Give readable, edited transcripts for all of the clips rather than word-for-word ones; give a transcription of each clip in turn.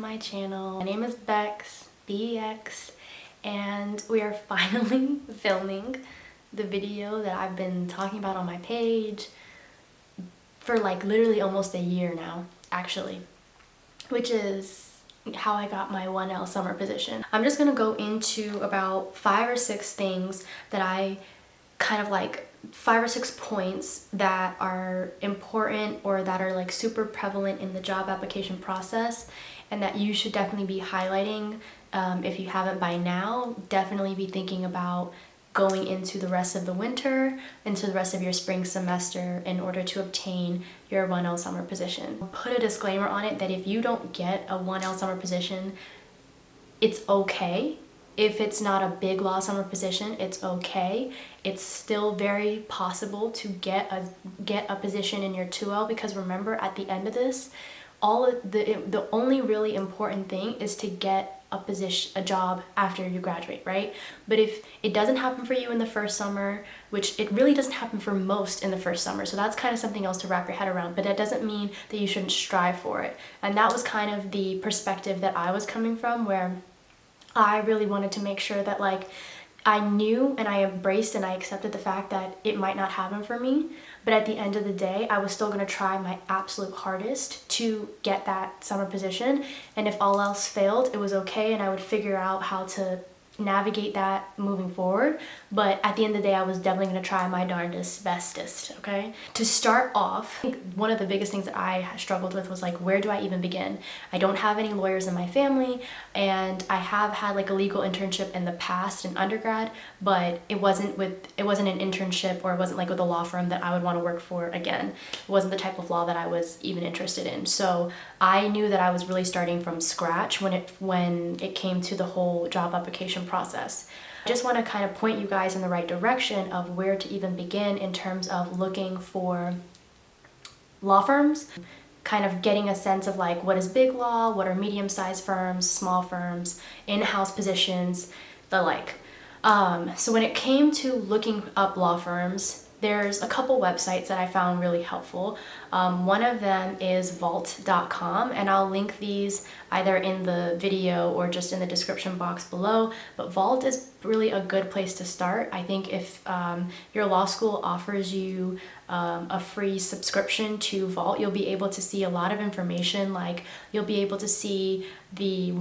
my channel. My name is Bex, B-E-X, and we are finally filming the video that I've been talking about on my page for like literally almost a year now, actually, which is how I got my 1L summer position. I'm just gonna go into about 5 or 6 things that I kind of like 5 or 6 points that are important or that are like super prevalent in the job application process and that you should definitely be highlighting. If you haven't by now, definitely be thinking about going into the rest of the winter, into the rest of your spring semester in order to obtain your 1L summer position. I'll put a disclaimer on it that if you don't get a 1L summer position, it's okay. If it's not a big law summer position, it's okay. It's still very possible to get a position in your 2L, because remember, at the end of this, the only really important thing is to get a job after you graduate, right? But if it doesn't happen for you in the first summer, which it really doesn't happen for most in the first summer, so that's kind of something else to wrap your head around, but that doesn't mean that you shouldn't strive for it. And that was kind of the perspective that I was coming from, where I really wanted to make sure that like I knew and I embraced and I accepted the fact that it might not happen for me, but at the end of the day, I was still going to try my absolute hardest to get that summer position. And if all else failed, it was okay, and I would figure out how to navigate that moving forward. But at the end of the day, I was definitely going to try my darndest, bestest, okay? To start off, I think one of the biggest things that I struggled with was like, where do I even begin? I don't have any lawyers in my family, and I have had like a legal internship in the past in undergrad, but it wasn't an internship, or it wasn't like with a law firm that I would want to work for again. It wasn't the type of law that I was even interested in. So I knew that I was really starting from scratch when it came to the whole job application process. I just want to kind of point you guys in the right direction of where to even begin in terms of looking for law firms, kind of getting a sense of like, what is big law, what are medium-sized firms, small firms, in-house positions, the like. So when it came to looking up law firms, there's a couple websites that I found really helpful. One of them is vault.com, and I'll link these either in the video or just in the description box below. But Vault is really a good place to start. I think if your law school offers you a free subscription to Vault, you'll be able to see a lot of information. Like, you'll be able to see the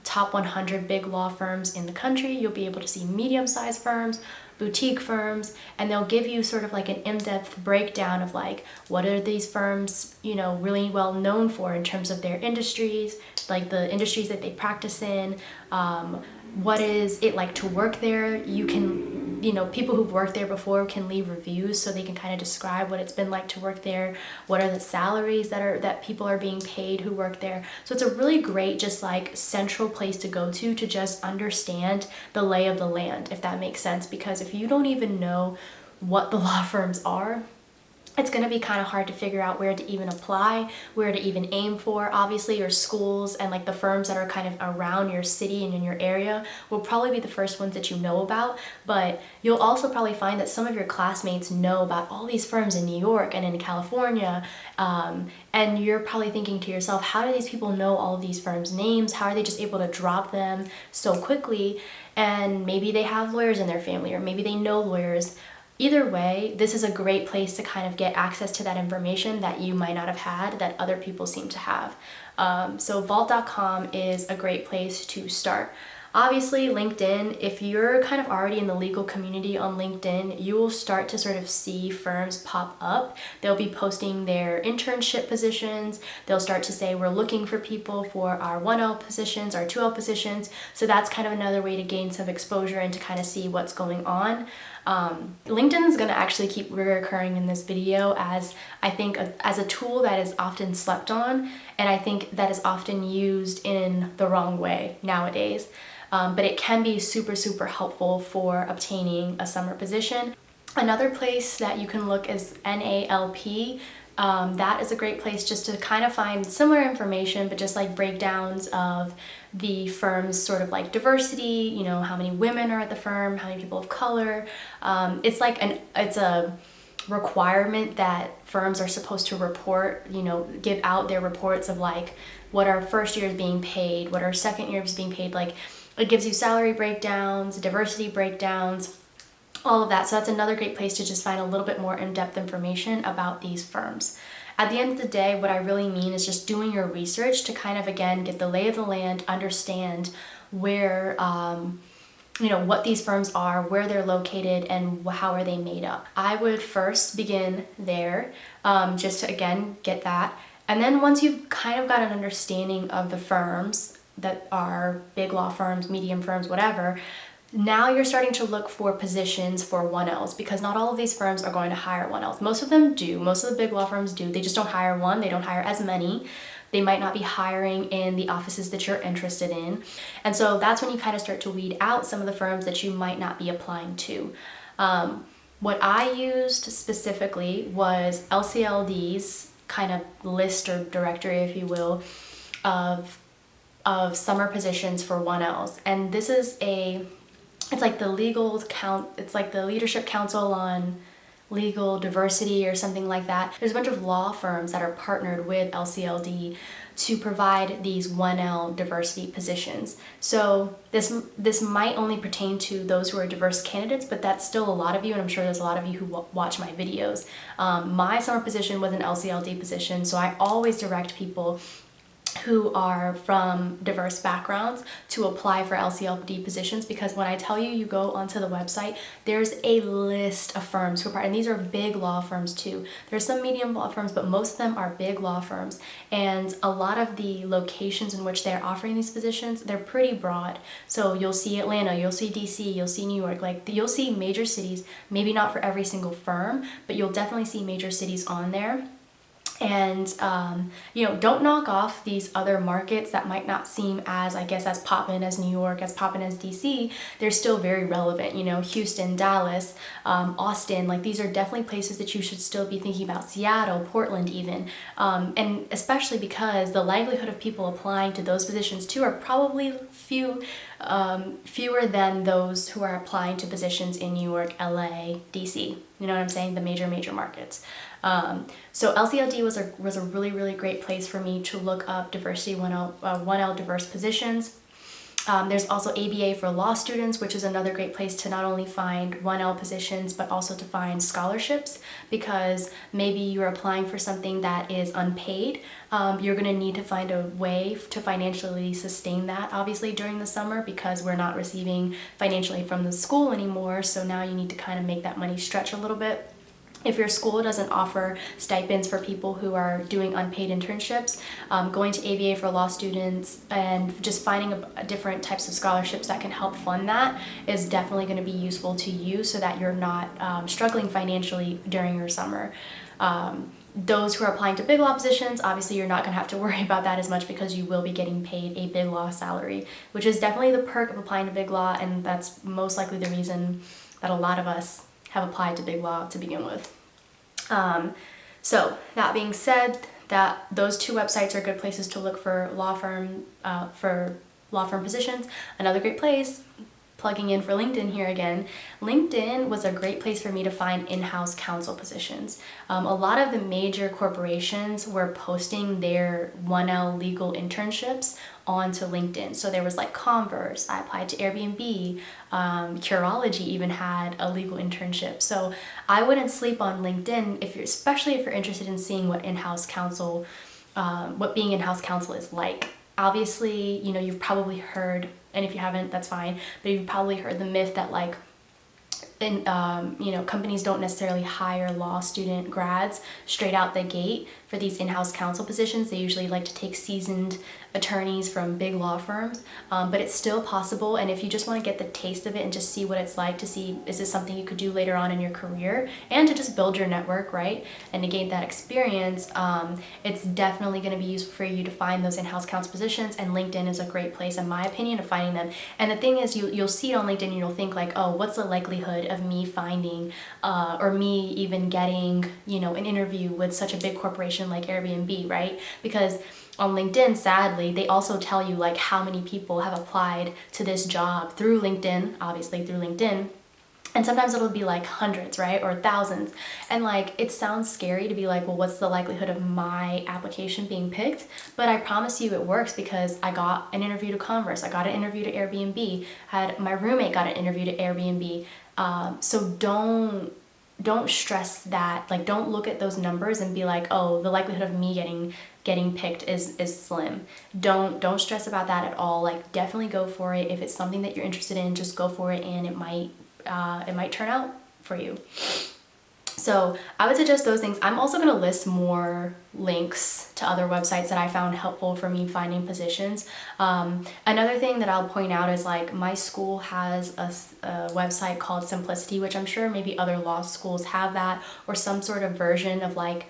top 100 big law firms in the country. You'll be able to see medium-sized firms, boutique firms, and they'll give you sort of like an in-depth breakdown of like, what are these firms, you know, really well known for in terms of their industries, like the industries that they practice in, what is it like to work there. You can, you know, people who've worked there before can leave reviews so they can kind of describe what it's been like to work there, what are the salaries that people are being paid who work there. So it's a really great, just like central place to go to just understand the lay of the land, if that makes sense. Because if you don't even know what the law firms are, it's going to be kind of hard to figure out where to even apply, where to even aim for. Obviously, your schools and like the firms that are kind of around your city and in your area will probably be the first ones that you know about, but you'll also probably find that some of your classmates know about all these firms in New York and in California, and you're probably thinking to yourself, how do these people know all of these firms' names? How are they just able to drop them so quickly? And maybe they have lawyers in their family, or maybe they know lawyers. Either way, this is a great place to kind of get access to that information that you might not have had that other people seem to have. So vault.com is a great place to start. Obviously, LinkedIn, if you're kind of already in the legal community on LinkedIn, you will start to sort of see firms pop up. They'll be posting their internship positions. They'll start to say, we're looking for people for our 1L positions, our 2L positions. So that's kind of another way to gain some exposure and to kind of see what's going on. LinkedIn is going to actually keep reoccurring in this video as I think as a tool that is often slept on, and I think that is often used in the wrong way nowadays. But it can be super, super helpful for obtaining a summer position. Another place that you can look is NALP. That is a great place just to kind of find similar information, but just like breakdowns of the firm's sort of like diversity, you know, how many women are at the firm, how many people of color. It's a requirement that firms are supposed to report, you know, give out their reports of like what our first year is being paid, what our second year is being paid. Like, it gives you salary breakdowns, diversity breakdowns, all of that. So that's another great place to just find a little bit more in-depth information about these firms. At the end of the day, what I really mean is just doing your research to kind of, again, get the lay of the land, understand where, what these firms are, where they're located, and how are they made up. I would first begin there, just to, again, get that. And then once you've kind of got an understanding of the firms that are big law firms, medium firms, whatever, now you're starting to look for positions for 1Ls, because not all of these firms are going to hire 1Ls. Most of them do. Most of the big law firms do. They just don't hire one. They don't hire as many. They might not be hiring in the offices that you're interested in. And so that's when you kind of start to weed out some of the firms that you might not be applying to. What I used specifically was LCLD's kind of list or directory, if you will, of summer positions for 1Ls. And this is it's like the Leadership Council on Legal Diversity or something like that. There's a bunch of law firms that are partnered with LCLD to provide these 1L diversity positions. So this might only pertain to those who are diverse candidates, but that's still a lot of you, and I'm sure there's a lot of you who watch my videos. My summer position was an LCLD position, so I always direct people who are from diverse backgrounds to apply for LCLD positions, because when I tell you, you go onto the website, there's a list of firms who are part, and these are big law firms too. There's some medium law firms, but most of them are big law firms, and a lot of the locations in which they're offering these positions, they're pretty broad. So you'll see Atlanta, you'll see DC, you'll see New York, like you'll see major cities, maybe not for every single firm, but you'll definitely see major cities on there. And, don't knock off these other markets that might not seem as poppin' as New York, as poppin' as DC. They're still very relevant, Houston, Dallas, Austin, like these are definitely places that you should still be thinking about. Seattle, Portland even. And especially because the likelihood of people applying to those positions too are probably fewer than those who are applying to positions in New York, LA, DC. You know what I'm saying? The major markets. So LCLD was a really, really great place for me to look up diversity 1L diverse positions. There's also ABA for law students, which is another great place to not only find 1L positions, but also to find scholarships, because maybe you're applying for something that is unpaid. You're going to need to find a way to financially sustain that, obviously, during the summer, because we're not receiving financially from the school anymore. So now you need to kind of make that money stretch a little bit. If your school doesn't offer stipends for people who are doing unpaid internships, going to ABA for law students and just finding different types of scholarships that can help fund that is definitely going to be useful to you, so that you're not struggling financially during your summer. Those who are applying to big law positions, obviously you're not going to have to worry about that as much, because you will be getting paid a big law salary, which is definitely the perk of applying to big law, and that's most likely the reason that a lot of us have applied to big law to begin with. So that being said, that those two websites are good places to look for law firm positions. Another great place, plugging in for LinkedIn here again, LinkedIn was a great place for me to find in-house counsel positions. A lot of the major corporations were posting their 1L legal internships onto LinkedIn. So there was like Converse, I applied to Airbnb, Curology even had a legal internship. So I wouldn't sleep on LinkedIn, especially if you're interested in seeing what in-house counsel, what being in-house counsel is like. Obviously, you've probably heard, and if you haven't, that's fine, but you've probably heard the myth that companies don't necessarily hire law student grads straight out the gate for these in-house counsel positions. They usually like to take seasoned attorneys from big law firms, but it's still possible. And if you just want to get the taste of it and just see what it's like, to see is this something you could do later on in your career, and to just build your network, right, and to gain that experience, it's definitely going to be useful for you to find those in-house counsel positions, and LinkedIn is a great place, in my opinion, of finding them. And the thing is, you'll see it on LinkedIn and you'll think like, oh, what's the likelihood of me finding or me even getting an interview with such a big corporation like Airbnb, right? Because on LinkedIn, sadly, they also tell you like how many people have applied to this job through LinkedIn, obviously through LinkedIn. And sometimes it'll be like hundreds, right? Or thousands. And like, it sounds scary to be like, well, what's the likelihood of my application being picked? But I promise you it works, because I got an interview to Converse. I got an interview to Airbnb. Had my roommate got an interview to Airbnb. So don't stress that. Like, don't look at those numbers and be like, oh, the likelihood of me getting picked is slim. Don't stress about that at all. Like, definitely go for it. If it's something that you're interested in, just go for it, and it might turn out for you. So I would suggest those things. I'm also going to list more links to other websites that I found helpful for me finding positions. Another thing that I'll point out is, like, my school has a website called Simplicity, which I'm sure maybe other law schools have that, or some sort of version of like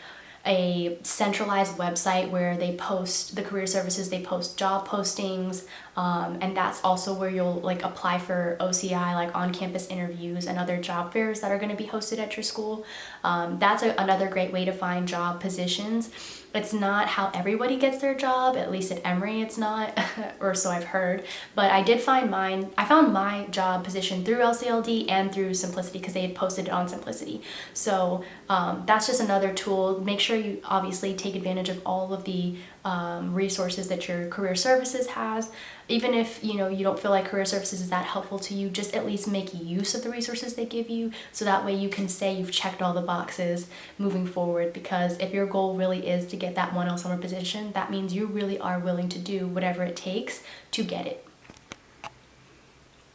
a centralized website where they post the career services, they post job postings, and that's also where you'll like apply for OCI, like on-campus interviews and other job fairs that are going to be hosted at your school. That's another great way to find job positions. It's not how everybody gets their job, at least at Emory it's not, or so I've heard, but I did find mine. I found my job position through LCLD and through Simplicity, because they had posted it on Simplicity. So that's just another tool. Make sure you obviously take advantage of all of the resources that your career services has. Even if you don't feel like career services is that helpful to you, just at least make use of the resources they give you, so that way you can say you've checked all the boxes moving forward. Because if your goal really is to get that 1L summer position, that means you really are willing to do whatever it takes to get it.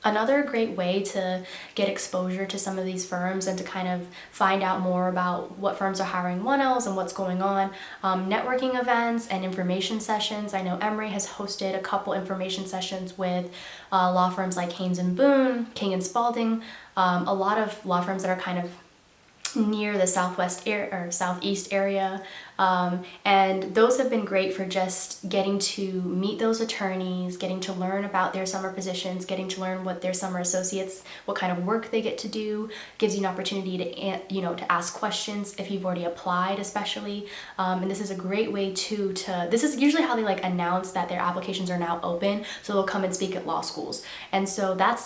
Another great way to get exposure to some of these firms and to kind of find out more about what firms are hiring 1Ls and what's going on, networking events and information sessions. I know Emory has hosted a couple information sessions with law firms like Haynes and Boone, King and Spalding, a lot of law firms that are kind of near the southeast area, and those have been great for just getting to meet those attorneys, getting to learn about their summer positions, getting to learn what their summer associates, what kind of work they get to do. Gives you an opportunity to ask questions if you've already applied, especially, and this is a great way this is usually how they like announce that their applications are now open, so they'll come and speak at law schools. And so that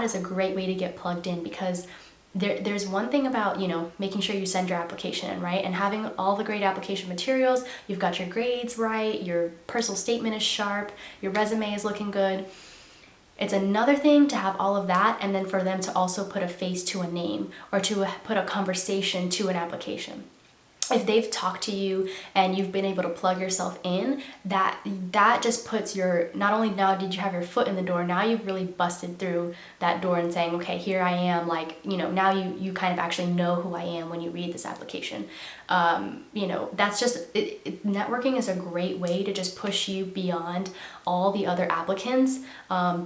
is a great way to get plugged in, because there's one thing about, making sure you send your application in, right? And having all the great application materials, you've got your grades right, your personal statement is sharp, your resume is looking good. It's another thing to have all of that, and then for them to also put a face to a name, or to put a conversation to an application. If they've talked to you and you've been able to plug yourself in, that just puts not only now did you have your foot in the door, now you've really busted through that door and saying, okay, here I am, now you kind of actually know who I am when you read this application. That's just, networking is a great way to just push you beyond all the other applicants,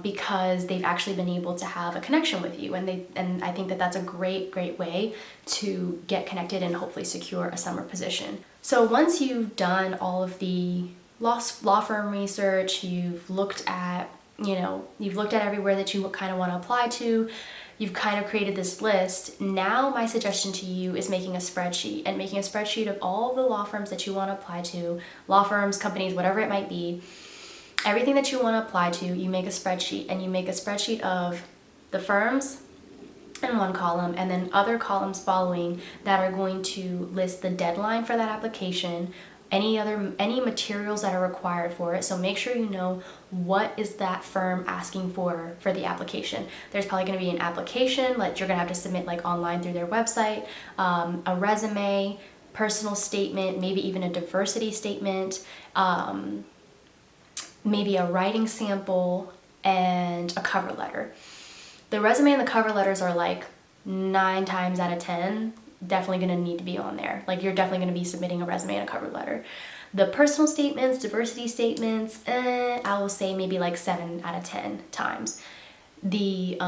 because they've actually been able to have a connection with you, and I think that that's a great way to get connected and hopefully secure a summer position. So once you've done all of the law firm research, you've looked at everywhere that you kind of want to apply to, you've kind of created this list. Now my suggestion to you is making a spreadsheet of all the law firms that you want to apply to, law firms, companies, whatever it might be. Everything that you want to apply to, you make a spreadsheet, and you make a spreadsheet of the firms in one column, and then other columns following that are going to list the deadline for that application, any materials that are required for it. So make sure you know what is that firm asking for the application. There's probably going to be an application that you're going to have to submit like online through their website, a resume, personal statement, maybe even a diversity statement, maybe a writing sample, and a cover letter. The resume and the cover letters are like 9 times out of 10 definitely going to need to be on there. Like, you're definitely going to be submitting a resume and a cover letter. The personal statements, diversity statements, I will say maybe like 7 out of 10 times. The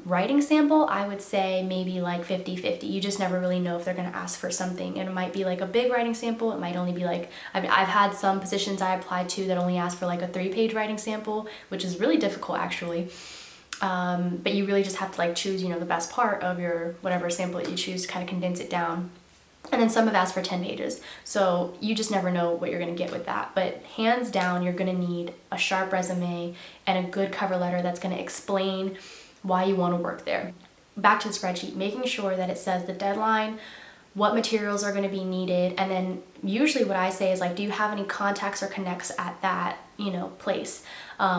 writing sample, I would say maybe like 50-50. You just never really know if they're going to ask for something. And it might be like a big writing sample. It might only be like, I've had some positions I applied to that only ask for like a 3-page writing sample, which is really difficult actually. But you really just have to like choose, the best part of your whatever sample that you choose to kind of condense it down. And then some have asked for 10 pages. So you just never know what you're going to get with that. But hands down, you're going to need a sharp resume and a good cover letter that's going to explain why you want to work there. back to the spreadsheet, making sure that it says the deadline, what materials are going to be needed, and then usually what I say is like, do you have any contacts or connects at that, you know, place?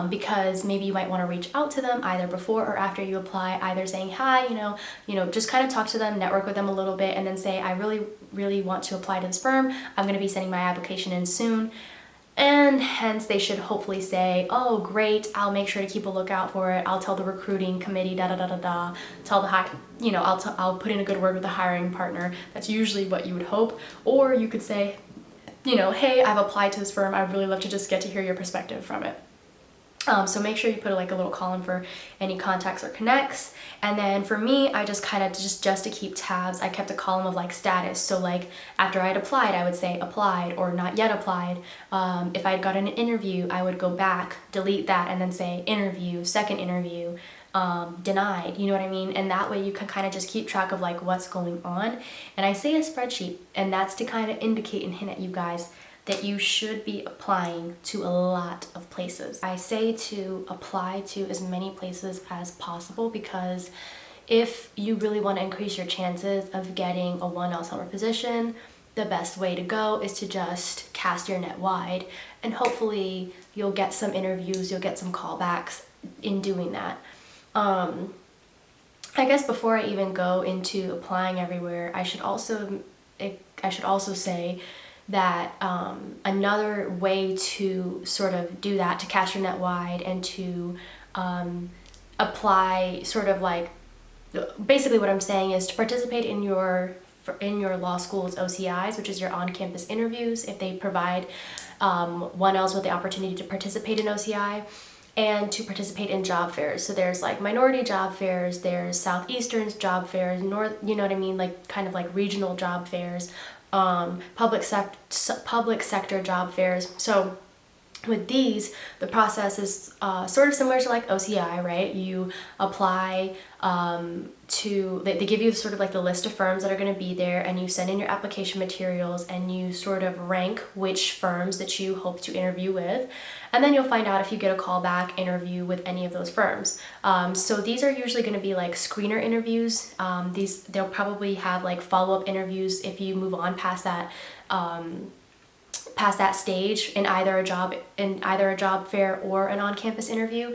Because maybe you might want to reach out to them either before or after you apply, either saying hi, you know, just kind of talk to them, network with them a little bit, and then say, I really want to apply to this firm. I'm going to be sending my application in soon. And hence they should hopefully say, oh great, I'll make sure to keep a lookout for it. I'll tell the recruiting committee, tell the you know, I'll put in a good word with the hiring partner. That's usually what you would hope. Or you could say, you know, hey, I've applied to this firm. I'd really love to just get to hear your perspective from it. So make sure you put like a little column for any contacts or connects. And then for me, I just kind of just to keep tabs, I kept a column of like status. So like after I'd applied, I would say applied or not yet applied. If I'd gotten an interview, I would go back, delete that, and then say interview, second interview, denied, you know what I mean? And that way you can kind of just keep track of like what's going on. And I say a spreadsheet, and that's to kind of indicate and hint at you guys that you should be applying to a lot of places. I say to apply to as many places as possible, because if you really want to increase your chances of getting a 1L summer position, the best way to go is to just cast your net wide, and hopefully you'll get some interviews, you'll get some callbacks in doing that. I guess before I even go into applying everywhere, I should also say that another way to sort of do that, to cast your net wide and to apply sort of like, basically what I'm saying is to participate in your law school's OCIs, which is your on-campus interviews, if they provide 1Ls with the opportunity to participate in OCI, and to participate in job fairs. So there's like minority job fairs, there's Southeastern's job fairs, North, you know what I mean, like kind of like regional job fairs, public sector job fairs. So with these, the process is sort of similar to like OCI, right? You apply they give you sort of like the list of firms that are going to be there, and you send in your application materials, and you sort of rank which firms that you hope to interview with, and then you'll find out if you get a callback interview with any of those firms. So these are usually going to be like screener interviews. They'll probably have like follow-up interviews if you move on past that stage in either a job fair or an on-campus interview.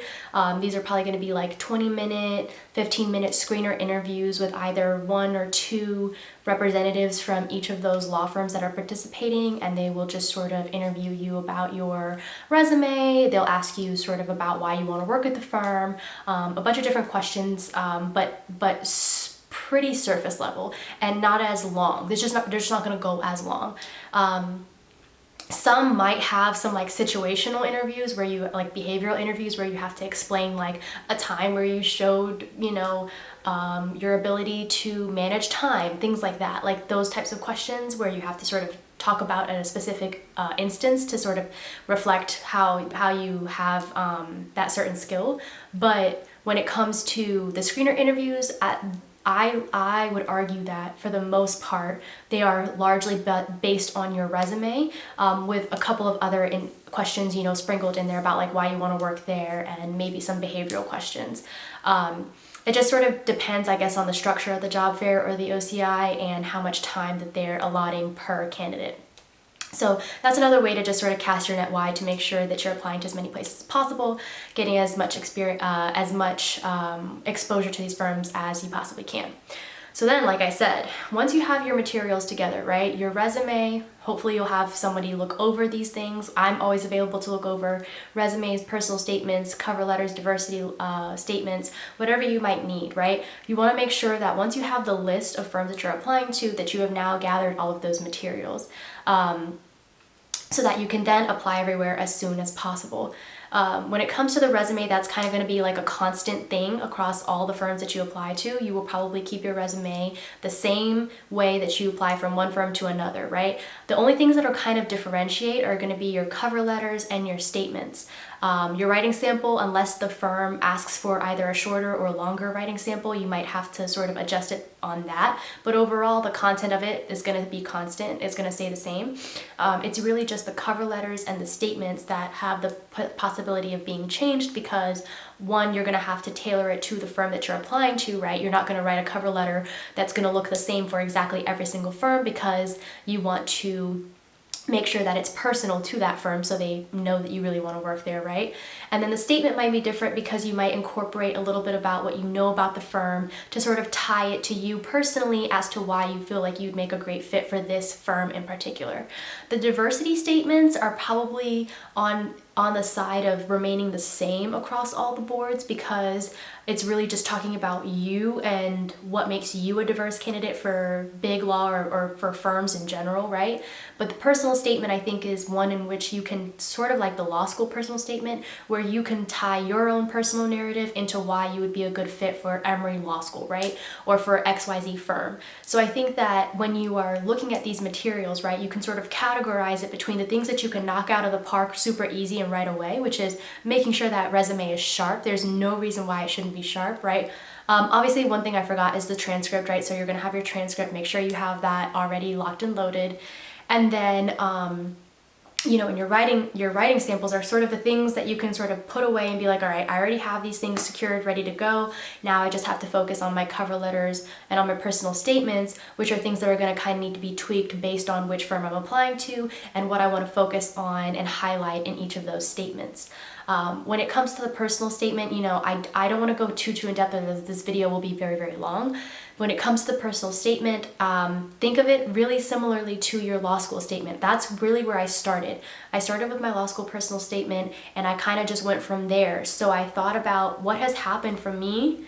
These are probably going to be like 20-minute, 15-minute screener interviews with either 1 or 2 representatives from each of those law firms that are participating, and they will just sort of interview you about your resume. They'll ask you sort of about why you want to work at the firm, a bunch of different questions, but pretty surface level and not as long. They're just not going to go as long. Some might have some like situational interviews where you like behavioral interviews where you have to explain like a time where you showed, you know, your ability to manage time, things like that, like those types of questions where you have to sort of talk about a specific instance to sort of reflect how you have that certain skill. But when it comes to the screener interviews, I would argue that for the most part, they are largely based on your resume, with a couple of other questions, you know, sprinkled in there about like why you want to work there, and maybe some behavioral questions. It just sort of depends, I guess, on the structure of the job fair or the OCI and how much time that they're allotting per candidate. So that's another way to just sort of cast your net wide to make sure that you're applying to as many places as possible, getting as much experience, exposure to these firms as you possibly can. So then, like I said, once you have your materials together, right, your resume, hopefully you'll have somebody look over these things. I'm always available to look over resumes, personal statements, cover letters, diversity statements, whatever you might need, right? You want to make sure that once you have the list of firms that you're applying to, that you have now gathered all of those materials, so that you can then apply everywhere as soon as possible. When it comes to the resume, that's kind of going to be like a constant thing across all the firms that you apply to. You will probably keep your resume the same way that you apply from one firm to another, right? The only things that are kind of differentiate are going to be your cover letters and your statements. Your writing sample, unless the firm asks for either a shorter or longer writing sample, you might have to sort of adjust it on that. But overall, the content of it is going to be constant. It's going to stay the same. It's really just the cover letters and the statements that have the possibility of being changed, because one, you're going to have to tailor it to the firm that you're applying to, right? You're not going to write a cover letter that's going to look the same for exactly every single firm, because you want to make sure that it's personal to that firm so they know that you really want to work there, right? And then the statement might be different because you might incorporate a little bit about what you know about the firm to sort of tie it to you personally as to why you feel like you'd make a great fit for this firm in particular. The diversity statements are probably on the side of remaining the same across all the boards, because it's really just talking about you and what makes you a diverse candidate for big law or for firms in general, right? But the personal statement, I think, is one in which you can sort of like the law school personal statement, where you can tie your own personal narrative into why you would be a good fit for Emory Law School, right? Or for XYZ firm. So I think that when you are looking at these materials, right, you can sort of categorize it between the things that you can knock out of the park super easy and right away, which is making sure that resume is sharp. There's no reason why it shouldn't be sharp, right? Obviously, one thing I forgot is the transcript, right? So you're gonna have your transcript, make sure you have that already locked and loaded. And then, you know, in your writing samples are sort of the things that you can sort of put away and be like, all right, I already have these things secured, ready to go. Now I just have to focus on my cover letters and on my personal statements, which are things that are going to kind of need to be tweaked based on which firm I'm applying to and what I want to focus on and highlight in each of those statements. When it comes to the personal statement, you know, I don't want to go too in depth, as this video will be very, very long. When it comes to the personal statement, think of it really similarly to your law school statement. That's really where I started. I started with my law school personal statement, and I kind of just went from there. So I thought about what has happened from me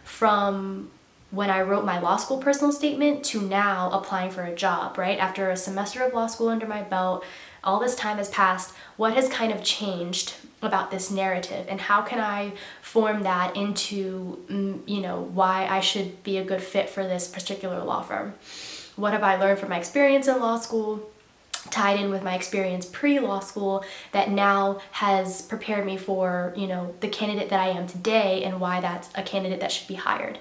from when I wrote my law school personal statement to now applying for a job, right? After a semester of law school under my belt, all this time has passed. What has kind of changed about this narrative, and how can I form that into, you know, why I should be a good fit for this particular law firm? What have I learned from my experience in law school, tied in with my experience pre-law school, that now has prepared me for, you know, the candidate that I am today, and why that's a candidate that should be hired.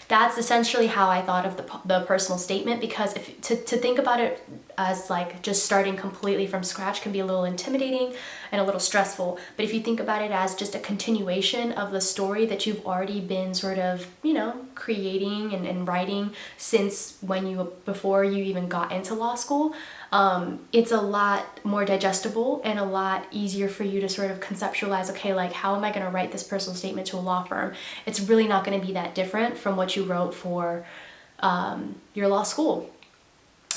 That's essentially how I thought of the personal statement, because if to think about it as like just starting completely from scratch can be a little intimidating and a little stressful. But if you think about it as just a continuation of the story that you've already been sort of, you know, creating and writing since before you even got into law school, it's a lot more digestible and a lot easier for you to sort of conceptualize, okay, like, how am I going to write this personal statement to a law firm? It's really not going to be that different from what you wrote for your law school.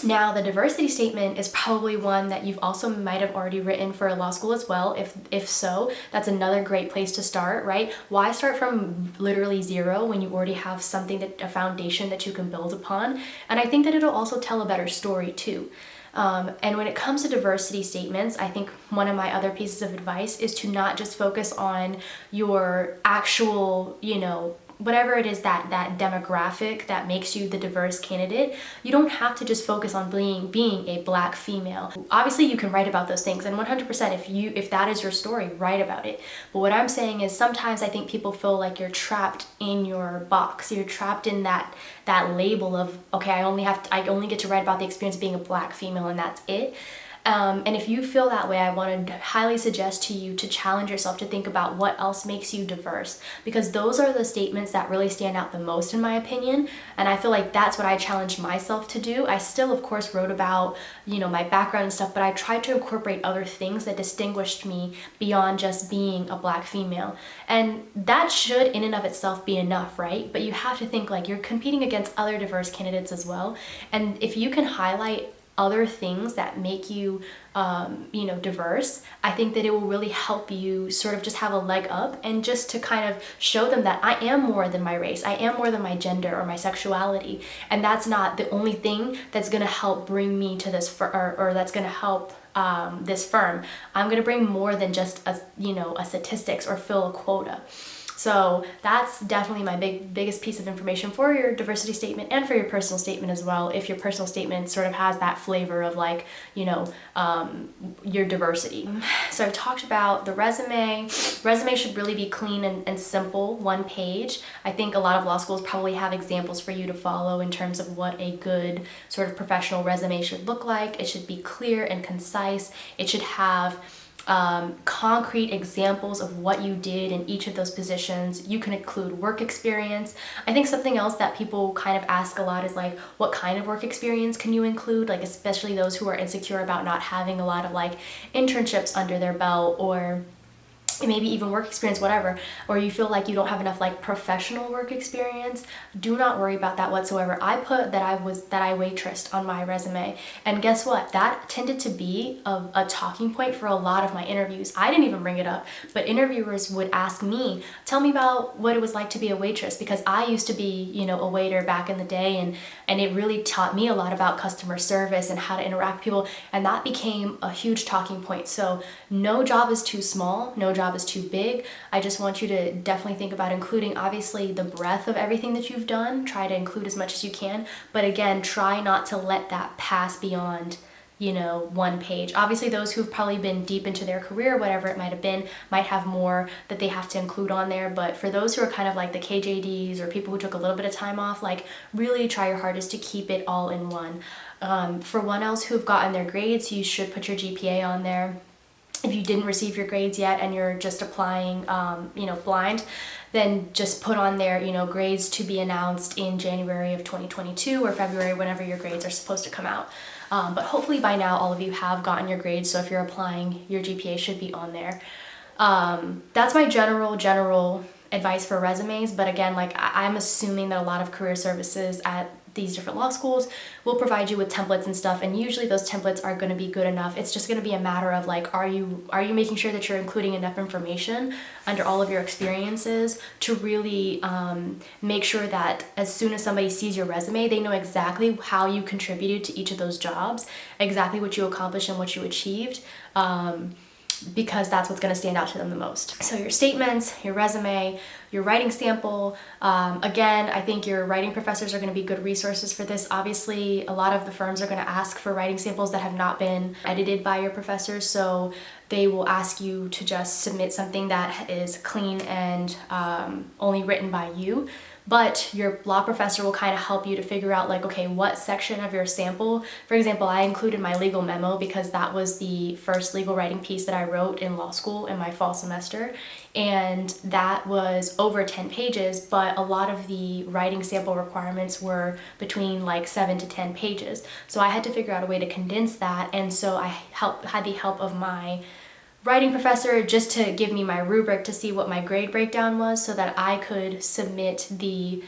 Now, the diversity statement is probably one that you've also might have already written for a law school as well. If so, that's another great place to start, right? Why start from literally zero when you already have something, a foundation that you can build upon? And I think that it'll also tell a better story too. And when it comes to diversity statements, I think one of my other pieces of advice is to not just focus on your actual, you know, whatever it is, that demographic that makes you the diverse candidate. You don't have to just focus on being a Black female. Obviously, you can write about those things, and 100% if that is your story, write about it. But what I'm saying is, sometimes I think people feel like you're trapped in your box. You're trapped in that label of, okay, I only get to write about the experience of being a Black female, and that's it. And if you feel that way, I want to highly suggest to you to challenge yourself to think about what else makes you diverse, because those are the statements that really stand out the most, in my opinion. And I feel like that's what I challenged myself to do. I still, of course, wrote about, you know, my background and stuff, but I tried to incorporate other things that distinguished me beyond just being a Black female. And that should in and of itself be enough, right? But you have to think like you're competing against other diverse candidates as well. And if you can highlight other things that make you, you know, diverse, I think that it will really help you sort of just have a leg up, and just to kind of show them that I am more than my race, I am more than my gender or my sexuality, and that's not the only thing that's going to help bring me to this or that's going to help this firm. I'm going to bring more than just a statistics or fill a quota. So that's definitely my biggest piece of information for your diversity statement and for your personal statement as well, if your personal statement sort of has that flavor of like, you know, your diversity. So I talked about the resume. Resume should really be clean and simple, one page. I think a lot of law schools probably have examples for you to follow in terms of what a good sort of professional resume should look like. It should be clear and concise. It should have concrete examples of what you did in each of those positions. You can include work experience. I think something else that people kind of ask a lot is like, what kind of work experience can you include? Like, especially those who are insecure about not having a lot of like internships under their belt, or maybe even work experience, whatever, or you feel like you don't have enough like professional work experience. Do not worry about that whatsoever. I put that I waitressed on my resume, and guess what? That tended to be a talking point for a lot of my interviews. I didn't even bring it up, but interviewers would ask me, tell me about what it was like to be a waitress, because I used to be, you know, a waiter back in the day, and it really taught me a lot about customer service and how to interact with people, and that became a huge talking point. So no job is too small, no job is too big. I just want you to definitely think about including, obviously, the breadth of everything that you've done. Try to include as much as you can, but again, try not to let that pass beyond, you know, one page. Obviously, those who've probably been deep into their career, whatever it might have been, might have more that they have to include on there, but for those who are kind of like the KJDs or people who took a little bit of time off, like, really try your hardest to keep it all in one. For one else who've gotten their grades, you should put your GPA on there. If you didn't receive your grades yet and you're just applying, you know, blind, then just put on there, you know, grades to be announced in January of 2022 or February, whenever your grades are supposed to come out. But hopefully by now all of you have gotten your grades, so if you're applying, your GPA should be on there. That's my general advice for resumes, but again, like, I'm assuming that a lot of career services at these different law schools will provide you with templates and stuff, and usually those templates are going to be good enough. It's just going to be a matter of like, are you making sure that you're including enough information under all of your experiences to really make sure that as soon as somebody sees your resume, they know exactly how you contributed to each of those jobs, exactly what you accomplished and what you achieved, because that's what's going to stand out to them the most. So your statements, your resume, your writing sample. Again, I think your writing professors are going to be good resources for this. Obviously, a lot of the firms are going to ask for writing samples that have not been edited by your professors, so they will ask you to just submit something that is clean and only written by you. But your law professor will kind of help you to figure out like, okay, what section of your sample, for example, I included my legal memo because that was the first legal writing piece that I wrote in law school in my fall semester. And that was over 10 pages, but a lot of the writing sample requirements were between like 7 to 10 pages. So I had to figure out a way to condense that. And so I had the help of my writing professor just to give me my rubric to see what my grade breakdown was, so that I could submit the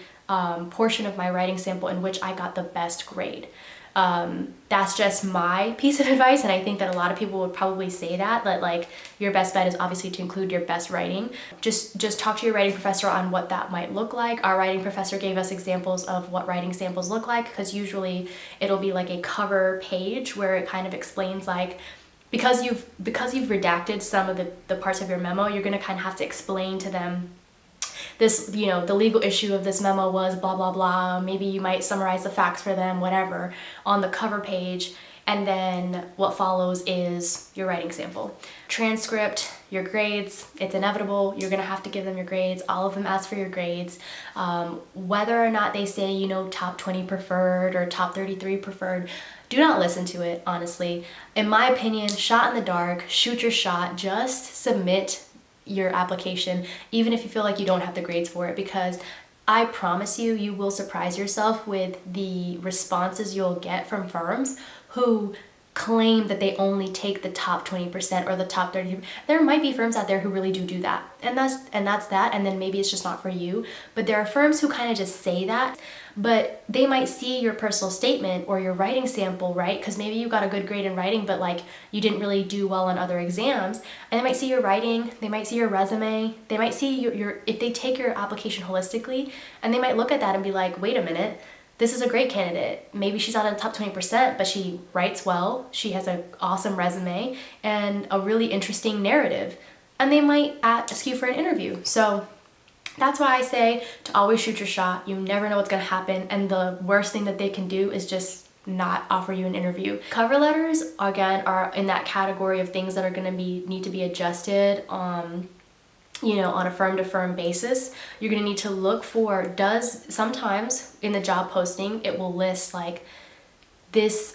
portion of my writing sample in which I got the best grade. That's just my piece of advice, and I think that a lot of people would probably say that like your best bet is obviously to include your best writing. Just talk to your writing professor on what that might look like. Our writing professor gave us examples of what writing samples look like, because usually it'll be like a cover page where it kind of explains like, because you've redacted some of the parts of your memo, you're going to kind of have to explain to them this, you know, the legal issue of this memo was blah, blah, blah. Maybe you might summarize the facts for them, whatever, on the cover page. And then what follows is your writing sample. Transcript, your grades, it's inevitable. You're going to have to give them your grades. All of them ask for your grades. Whether or not they say, you know, top 20 preferred or top 33 preferred, do not listen to it, honestly. In my opinion, shot in the dark, shoot your shot, just submit your application, even if you feel like you don't have the grades for it, because I promise you, you will surprise yourself with the responses you'll get from firms who claim that they only take the top 20% or the top 30%. There might be firms out there who really do that, and that's that, and then maybe it's just not for you. But there are firms who kind of just say that, but they might see your personal statement or your writing sample, right? Because maybe you got a good grade in writing, but like you didn't really do well on other exams, and they might see your writing, they might see your resume, they might see your if they take your application holistically, and they might look at that and be like, wait a minute, this is a great candidate. Maybe she's not in the top 20%, but she writes well, she has an awesome resume, and a really interesting narrative. And they might ask you for an interview. So That's why I say to always shoot your shot. You never know what's gonna happen, and the worst thing that they can do is just not offer you an interview. Cover letters, again, are in that category of things that are gonna need to be adjusted you know, on a firm-to-firm basis. You're gonna need to look for, sometimes in the job posting, it will list like this,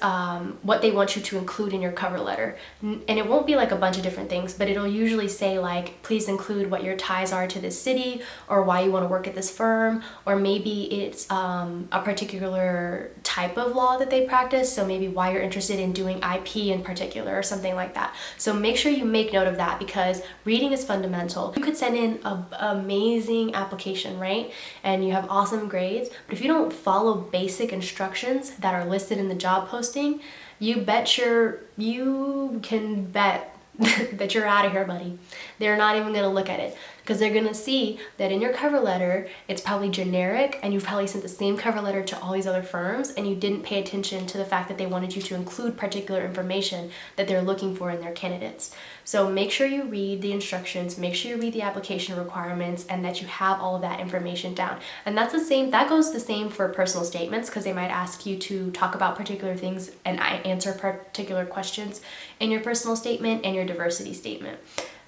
what they want you to include in your cover letter. And it won't be like a bunch of different things, but it'll usually say like, please include what your ties are to this city, or why you want to work at this firm, or maybe it's a particular type of law that they practice, so maybe why you're interested in doing IP in particular or something like that. So make sure you make note of that, because reading is fundamental. You could send in an amazing application, right? And you have awesome grades, but if you don't follow basic instructions that are listed in the job posting, you can bet that you're out of here, buddy. They're not even gonna look at it, because they're gonna see that in your cover letter, it's probably generic, and you've probably sent the same cover letter to all these other firms, and you didn't pay attention to the fact that they wanted you to include particular information that they're looking for in their candidates. So make sure you read the instructions, make sure you read the application requirements, and that you have all of that information down. And that goes the same for personal statements, because they might ask you to talk about particular things and answer particular questions in your personal statement and your diversity statement.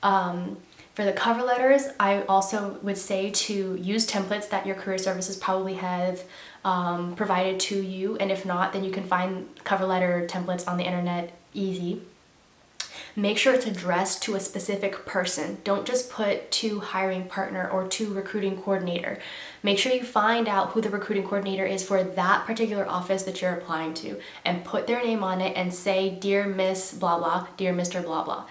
For the cover letters, I also would say to use templates that your career services probably have provided to you, and if not, then you can find cover letter templates on the internet easy. Make sure it's addressed to a specific person. Don't just put to hiring partner or to recruiting coordinator. Make sure you find out who the recruiting coordinator is for that particular office that you're applying to, and put their name on it and say, Dear Miss blah blah, Dear Mr. blah blah.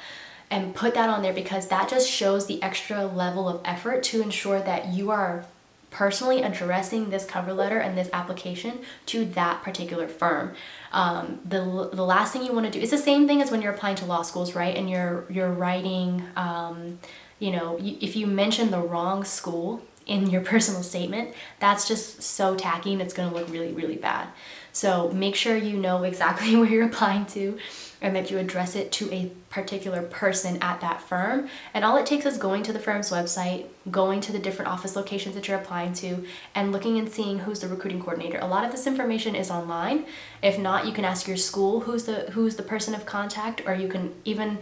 And put that on there, because that just shows the extra level of effort to ensure that you are personally addressing this cover letter and this application to that particular firm. The last thing you want to do, it's the same thing as when you're applying to law schools, right? And you're writing, you know, if you mention the wrong school in your personal statement, that's just so tacky, and it's going to look really, really bad. So make sure you know exactly where you're applying to, and that you address it to a particular person at that firm. And all it takes is going to the firm's website, going to the different office locations that you're applying to, and looking and seeing who's the recruiting coordinator. A lot of this information is online. If not, you can ask your school who's the person of contact, or you can even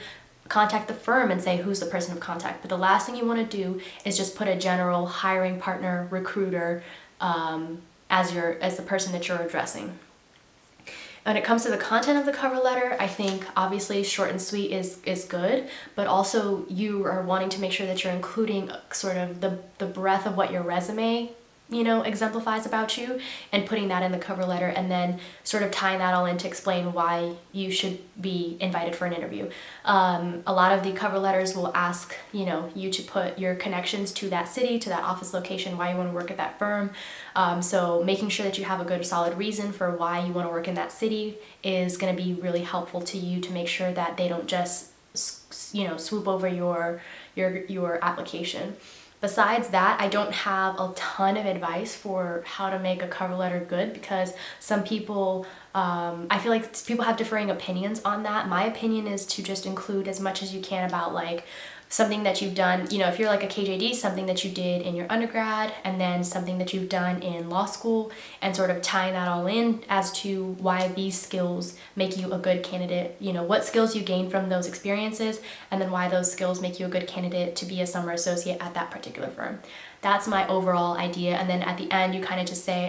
contact the firm and say who's the person of contact. But the last thing you want to do is just put a general hiring partner, recruiter, as the person that you're addressing. When it comes to the content of the cover letter, I think obviously short and sweet is good, but also you are wanting to make sure that you're including sort of the breadth of what your resume, you know, exemplifies about you, and putting that in the cover letter, and then sort of tying that all in to explain why you should be invited for an interview. A lot of the cover letters will ask, you know, you to put your connections to that city, to that office location, why you want to work at that firm. So making sure that you have a good solid reason for why you want to work in that city is going to be really helpful to you, to make sure that they don't just, you know, swoop over your application. Besides that, I don't have a ton of advice for how to make a cover letter good, because some people, I feel like people have differing opinions on that. My opinion is to just include as much as you can about like something that you've done, you know, if you're like a KJD, something that you did in your undergrad, and then something that you've done in law school, and sort of tying that all in as to why these skills make you a good candidate, you know, what skills you gain from those experiences, and then why those skills make you a good candidate to be a summer associate at that particular firm. That's my overall idea. And then at the end, you kind of just say,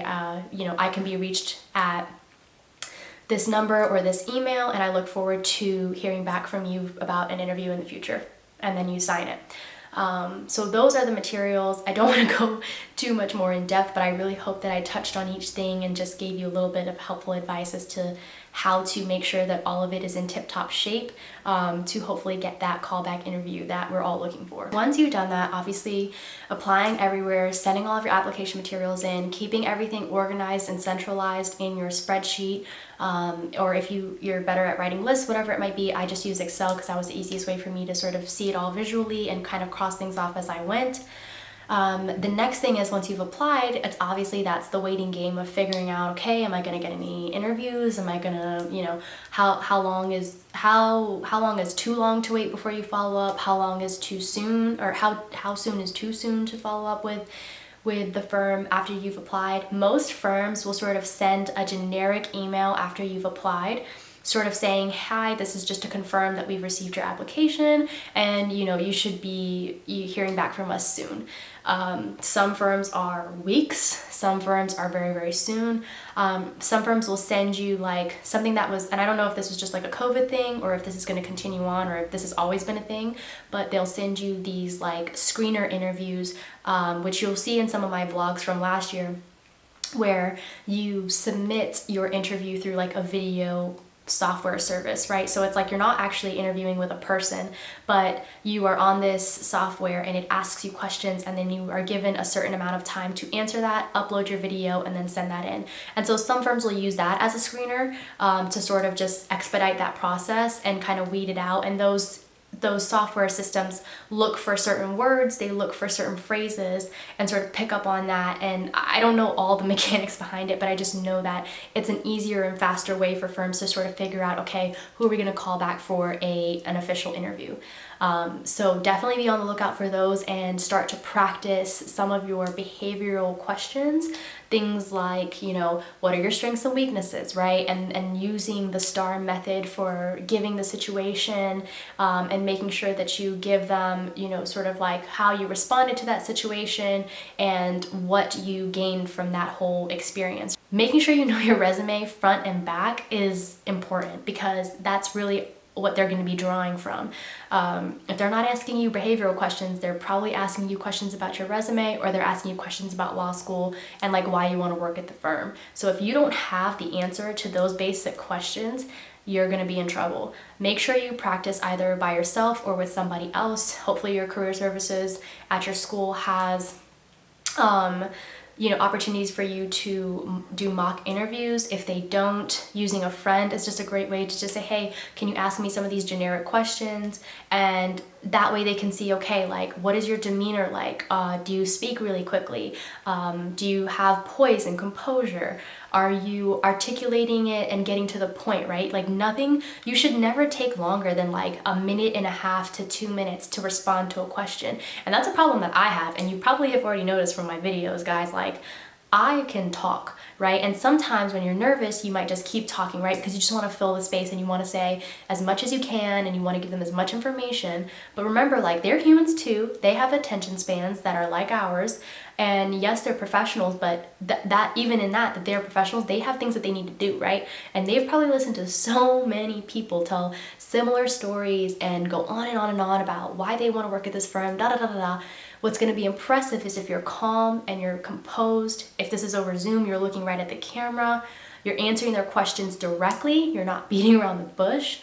you know, I can be reached at this number or this email, and I look forward to hearing back from you about an interview in the future. And then you sign it. So those are the materials. I don't want to go too much more in depth, but I really hope that I touched on each thing and just gave you a little bit of helpful advice as to how to make sure that all of it is in tip-top shape, to hopefully get that callback interview that we're all looking for. Once you've done that, obviously applying everywhere, sending all of your application materials in, keeping everything organized and centralized in your spreadsheet, or if you're better at writing lists, whatever it might be. I just use Excel because that was the easiest way for me to sort of see it all visually and kind of cross things off as I went. The next thing is once you've applied, it's obviously that's the waiting game of figuring out, okay, am I going to get any interviews? Am I going to, you know, how long is too long to wait before you follow up? How long is too soon, or how soon is too soon to follow up with the firm after you've applied? Most firms will sort of send a generic email after you've applied, sort of saying, hi, this is just to confirm that we've received your application, and you know, you should be hearing back from us soon. Some firms are weeks, some firms are very, very soon. Some firms will send you like something that was, and I don't know if this was just like a COVID thing or if this is going to continue on or if this has always been a thing, but they'll send you these like screener interviews, which you'll see in some of my vlogs from last year, where you submit your interview through like a video software service, right? So it's like you're not actually interviewing with a person, but you are on this software and it asks you questions, and then you are given a certain amount of time to answer that, upload your video, and then send that in. And so some firms will use that as a screener to sort of just expedite that process and kind of weed it out. And those software systems look for certain words, they look for certain phrases and sort of pick up on that. And I don't know all the mechanics behind it, but I just know that it's an easier and faster way for firms to sort of figure out, okay, who are we going to call back for an official interview? So definitely be on the lookout for those and start to practice some of your behavioral questions. Things like, you know, what are your strengths and weaknesses, right? And using the STAR method for giving the situation, and making sure that you give them, you know, sort of like how you responded to that situation and what you gained from that whole experience. Making sure you know your resume front and back is important, because that's really what they're going to be drawing from. If they're not asking you behavioral questions, they're probably asking you questions about your resume, or they're asking you questions about law school and like why you want to work at the firm. So if you don't have the answer to those basic questions, you're going to be in trouble. Make sure you practice either by yourself or with somebody else. Hopefully your career services at your school has you know, opportunities for you to do mock interviews. If they don't, using a friend is just a great way to just say, hey, can you ask me some of these generic questions? And that way they can see, okay, like, what is your demeanor like? Do you speak really quickly? Do you have poise and composure? Are you articulating it and getting to the point, right? Like nothing, you should never take longer than like a minute and a half to 2 minutes to respond to a question. And that's a problem that I have, and you probably have already noticed from my videos, guys, like I can talk, right? And sometimes when you're nervous, you might just keep talking, right? Because you just want to fill the space and you want to say as much as you can and you want to give them as much information. But remember, like, they're humans too. They have attention spans that are like ours. And yes, they're professionals, but that even in that they're professionals, they have things that they need to do, right? And they've probably listened to so many people tell similar stories and go on and on and on about why they want to work at this firm, da da da da da. What's going to be impressive is if you're calm and you're composed. If this is over Zoom, you're looking right at the camera, you're answering their questions directly, you're not beating around the bush.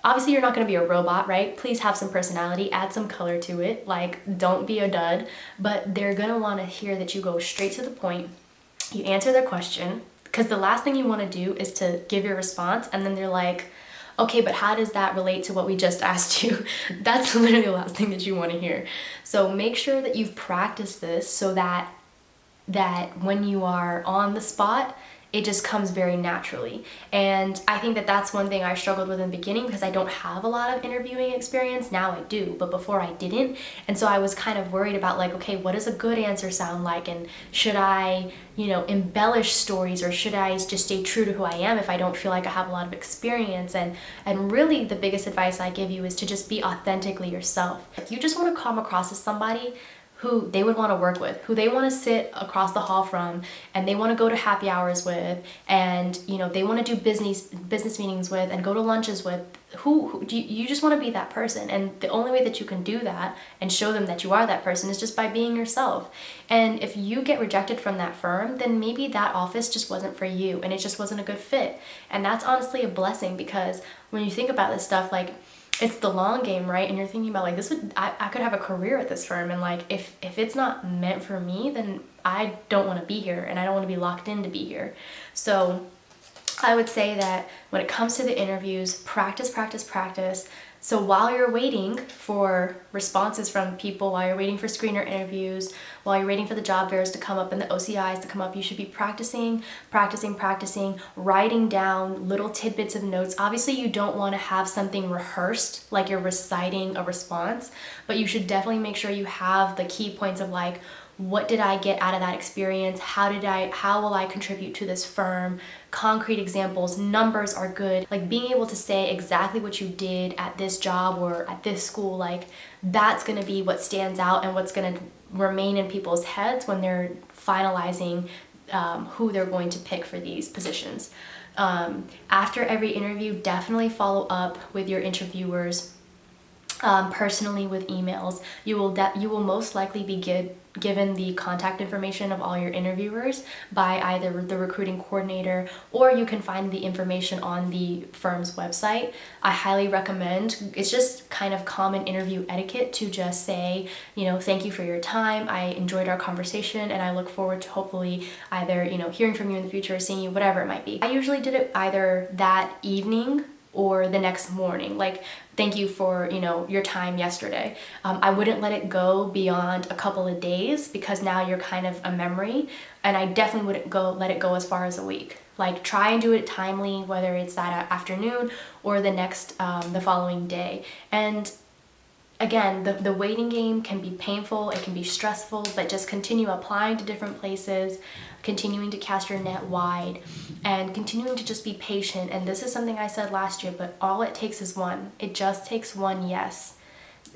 Obviously, you're not going to be a robot, right? Please have some personality, add some color to it. Like, don't be a dud, but they're going to want to hear that you go straight to the point. You answer their question, because the last thing you want to do is to give your response and then they're like, okay, but how does that relate to what we just asked you? That's literally the last thing that you want to hear. So make sure that you've practiced this so that when you are on the spot, it just comes very naturally. And I think that that's one thing I struggled with in the beginning, because I don't have a lot of interviewing experience. Now I do, but before I didn't. And so I was kind of worried about like, okay, what does a good answer sound like? And should I, you know, embellish stories, or should I just stay true to who I am if I don't feel like I have a lot of experience? And really the biggest advice I give you is to just be authentically yourself. If you just want to come across as somebody who they would want to work with, who they want to sit across the hall from, and they want to go to happy hours with, and you know, they want to do business meetings with and go to lunches with, who you just want to be that person. And the only way that you can do that and show them that you are that person is just by being yourself. And if you get rejected from that firm, then maybe that office just wasn't for you and it just wasn't a good fit. And that's honestly a blessing, because when you think about this stuff, like, it's the long game, right? And you're thinking about like, I could have a career at this firm, and like if it's not meant for me, then I don't want to be here and I don't want to be locked in to be here. So I would say that when it comes to the interviews, practice, practice, practice. So while you're waiting for responses from people, while you're waiting for screener interviews, while you're waiting for the job fairs to come up and the OCIs to come up, you should be practicing, writing down little tidbits of notes. Obviously, you don't want to have something rehearsed, like you're reciting a response, but you should definitely make sure you have the key points of like, what did I get out of that experience? How will I contribute to this firm? Concrete examples, numbers are good. Like being able to say exactly what you did at this job or at this school, like that's gonna be what stands out and what's gonna remain in people's heads when they're finalizing who they're going to pick for these positions. After every interview, definitely follow up with your interviewers personally with emails. You will most likely be given the contact information of all your interviewers by either the recruiting coordinator, or you can find the information on the firm's website. I highly recommend, it's just kind of common interview etiquette to just say, thank you for your time, I enjoyed our conversation, and I look forward to hopefully either, hearing from you in the future or seeing you, whatever it might be. I usually did it either that evening or the next morning, like, thank you for, your time yesterday. I wouldn't let it go beyond a couple of days because now you're kind of a memory, and I definitely wouldn't let it go as far as a week. Like, try and do it timely, whether it's that afternoon or the following day. And again, the waiting game can be painful, it can be stressful, but just continue applying to different places, continuing to cast your net wide, and continuing to just be patient. And this is something I said last year, but all it takes is one. It just takes one yes.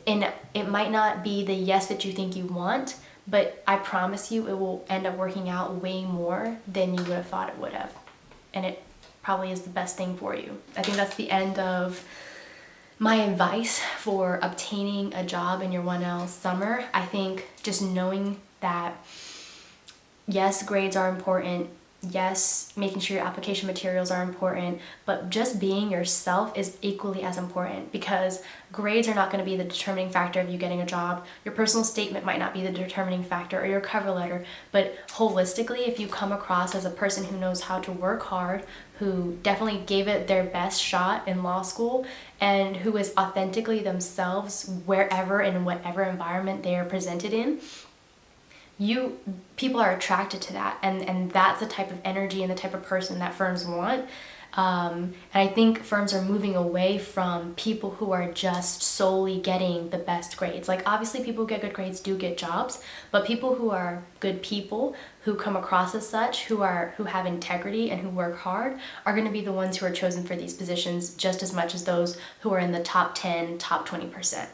And it might not be the yes that you think you want, but I promise you it will end up working out way more than you would have thought it would have. And it probably is the best thing for you. I think that's the end of my advice for obtaining a job in your 1L summer. I think just knowing that, yes, grades are important. Yes, making sure your application materials are important, but just being yourself is equally as important, because grades are not going to be the determining factor of you getting a job. Your personal statement might not be the determining factor, or your cover letter, but holistically, if you come across as a person who knows how to work hard, who definitely gave it their best shot in law school, and who is authentically themselves wherever and whatever environment they are presented in, people are attracted to that, and that's the type of energy and the type of person that firms want. And I think firms are moving away from people who are just solely getting the best grades. Like, obviously people who get good grades do get jobs, but people who are good people, who come across as such, who have integrity and who work hard, are going to be the ones who are chosen for these positions just as much as those who are in the top 10, top 20%.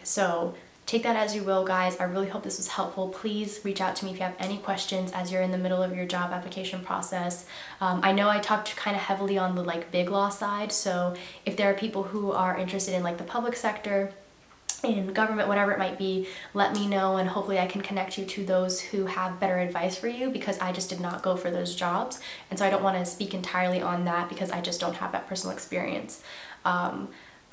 So take that as you will, guys. I really hope this was helpful. Please reach out to me if you have any questions as you're in the middle of your job application process. I know I talked kind of heavily on the big law side, so if there are people who are interested in the public sector, in government, whatever it might be, let me know, and hopefully I can connect you to those who have better advice for you, because I just did not go for those jobs, and so I don't want to speak entirely on that because I just don't have that personal experience.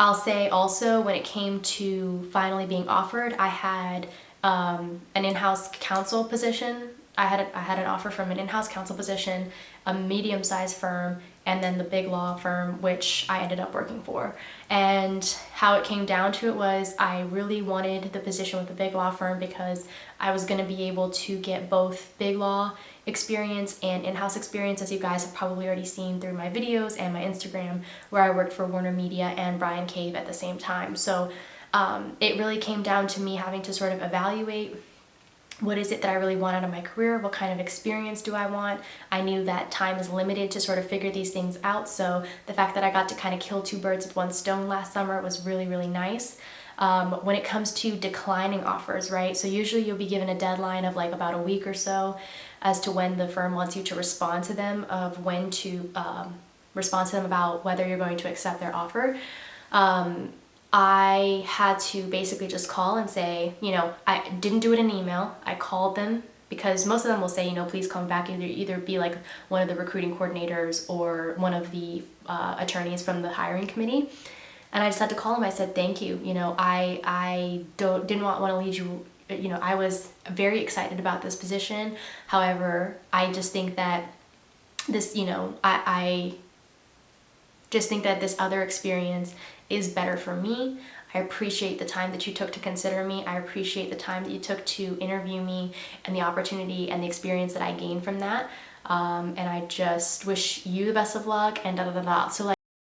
I'll say also, when it came to finally being offered, I had an in-house counsel position. I had an offer from an in-house counsel position, a medium-sized firm, and then the big law firm, which I ended up working for. And how it came down to it was, I really wanted the position with the big law firm because I was going to be able to get both big law experience and in-house experience, as you guys have probably already seen through my videos and my Instagram, where I worked for Warner Media and Brian Cave at the same time. So it really came down to me having to sort of evaluate, what is it that I really want out of my career? What kind of experience do I want? I knew that time is limited to sort of figure these things out, so the fact that I got to kind of kill two birds with one stone last summer was really, really nice. When it comes to declining offers, right? So usually you'll be given a deadline of about a week or so as to when the firm wants you to respond to them, of when to respond to them about whether you're going to accept their offer. I had to basically just call and say, I didn't do it in email. I called them, because most of them will say, please call me back, either be one of the recruiting coordinators or one of the attorneys from the hiring committee. And I just had to call them. I said, thank you. I didn't want to lead you. I was very excited about this position. However, I just think that this, just think that this other experience is better for me. I appreciate the time that you took to consider me. I appreciate the time that you took to interview me and the opportunity and the experience that I gained from that. And I just wish you the best of luck and da da da da. So like,